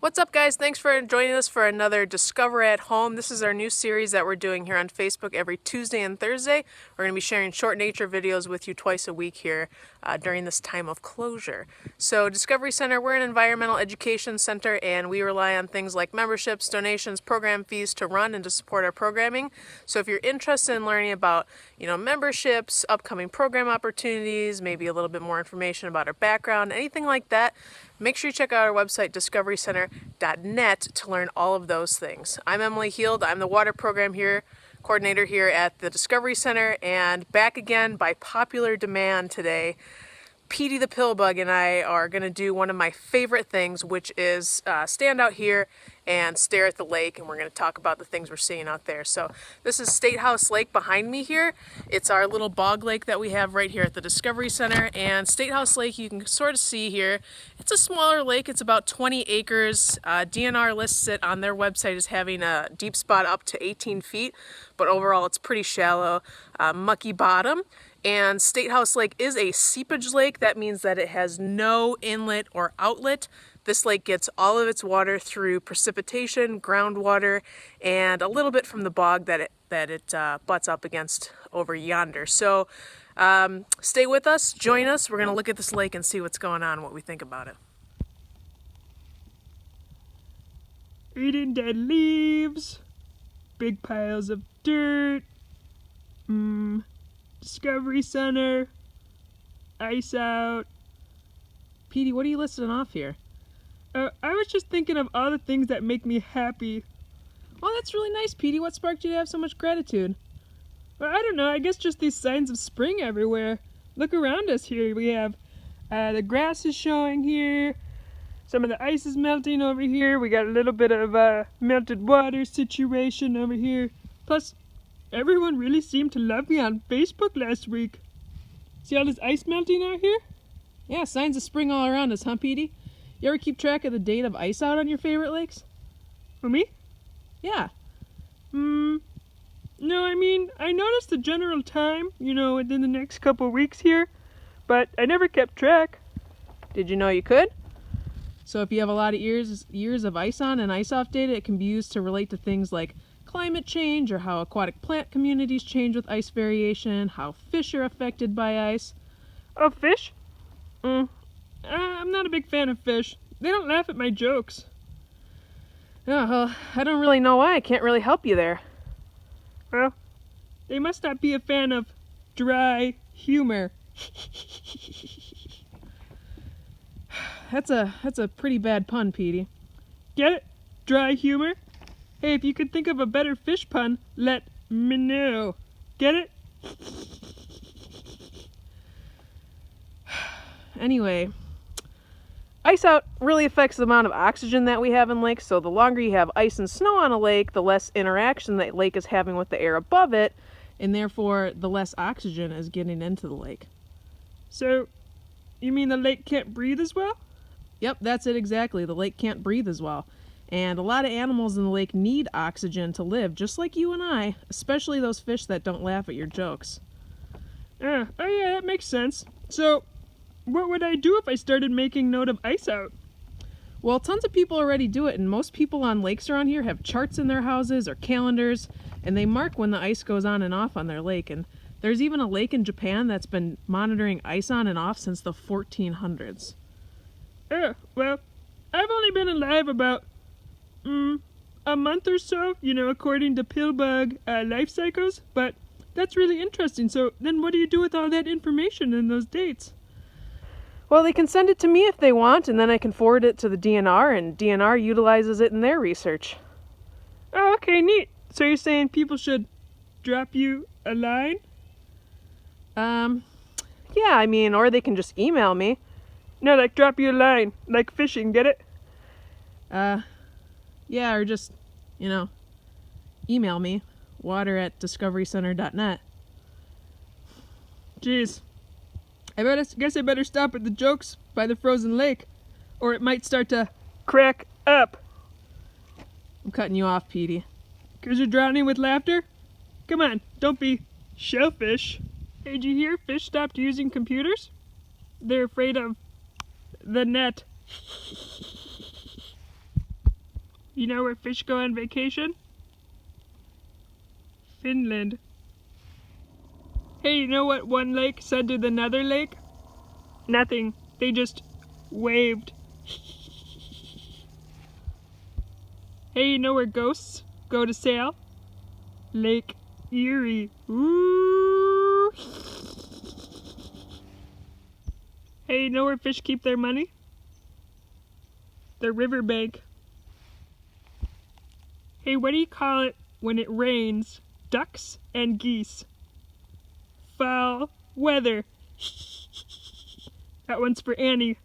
What's up, guys? Thanks for joining us for another Discover at Home. This is our new series that we're doing here on Facebook every Tuesday and Thursday. We're going to be sharing short nature videos with you twice a week here during this time of closure. So Discovery Center, we're an environmental education center, and we rely on things like memberships, donations, program fees to run and to support our programming. So if you're interested in learning about, memberships, upcoming program opportunities, maybe a little bit more information about our background, anything like that, make sure you check out our website, discoverycenter.net, to learn all of those things. I'm Emily Heald. I'm the water program coordinator here at the Discovery Center, and back again by popular demand today, Petey the Pill Bug and I are going to do one of my favorite things, which is stand out here and stare at the lake, and we're going to talk about the things we're seeing out there. So this is Statehouse Lake behind me here. It's our little bog lake that we have right here at the Discovery Center, and Statehouse Lake, you can sort of see here, it's a smaller lake. It's about 20 acres. DNR lists it on their website as having a deep spot up to 18 feet, but overall it's pretty shallow, mucky bottom. And Statehouse Lake is a seepage lake. That means that it has no inlet or outlet. This lake gets all of its water through precipitation, groundwater, and a little bit from the bog that it butts up against over yonder. So stay with us, join us. We're going to look at this lake and see what's going on, what we think about it. Eating dead leaves, big piles of dirt, Discovery Center, ice out. Petey, what are you listing off here? I was just thinking of all the things that make me happy. Well, that's really nice, Petey. What sparked you to have so much gratitude? Well, I don't know, I guess just these signs of spring everywhere. Look around us here. We have the grass is showing here. Some of the ice is melting over here. We got a little bit of melted water situation over here. Plus, everyone really seemed to love me on Facebook last week. See all this ice melting out here? Yeah, signs of spring all around us, huh, Petey? You ever keep track of the date of ice out on your favorite lakes? For me? Yeah. No, I mean, I noticed the general time, within the next couple of weeks here, but I never kept track. Did you know you could? So if you have a lot of years of ice on and ice off data, it can be used to relate to things like climate change, or how aquatic plant communities change with ice variation, how fish are affected by ice. Oh, fish? I'm not a big fan of fish. They don't laugh at my jokes. Oh, well, I don't really know why. I can't really help you there. Well, they must not be a fan of dry humor. That's a pretty bad pun, Petey. Get it? Dry humor? Hey, if you could think of a better fish pun, let me know. Get it? Anyway, ice out really affects the amount of oxygen that we have in lakes, so the longer you have ice and snow on a lake, the less interaction that lake is having with the air above it, and therefore the less oxygen is getting into the lake. So, you mean the lake can't breathe as well? Yep, that's it exactly. The lake can't breathe as well. And a lot of animals in the lake need oxygen to live, just like you and I, especially those fish that don't laugh at your jokes. Oh yeah, that makes sense. So, what would I do if I started making note of ice out? Well, tons of people already do it, and most people on lakes around here have charts in their houses or calendars, and they mark when the ice goes on and off on their lake. And there's even a lake in Japan that's been monitoring ice on and off since the 1400s. Oh, well, I've only been alive about a month or so, according to pill bug life cycles, but that's really interesting. So then what do you do with all that information and those dates? Well, they can send it to me if they want, and then I can forward it to the DNR, and DNR utilizes it in their research. Oh, okay, neat. So you're saying people should drop you a line? Yeah, I mean, or they can just email me. No, like drop you a line, like fishing, get it? Yeah, or just, email me, water@discoverycenter.net. Jeez. Guess I better stop at the jokes by the frozen lake, or it might start to crack up. I'm cutting you off, Petey. 'Cause you're drowning with laughter? Come on, don't be shellfish. Hey, did you hear fish stopped using computers? They're afraid of the net. You know where fish go on vacation? Finland. Hey, you know what one lake said to another lake? Nothing. They just waved. Hey, you know where ghosts go to sail? Lake Erie. Ooh. Hey, you know where fish keep their money? The riverbank. Hey, what do you call it when it rains? Ducks and geese. Foul weather. That one's for Annie.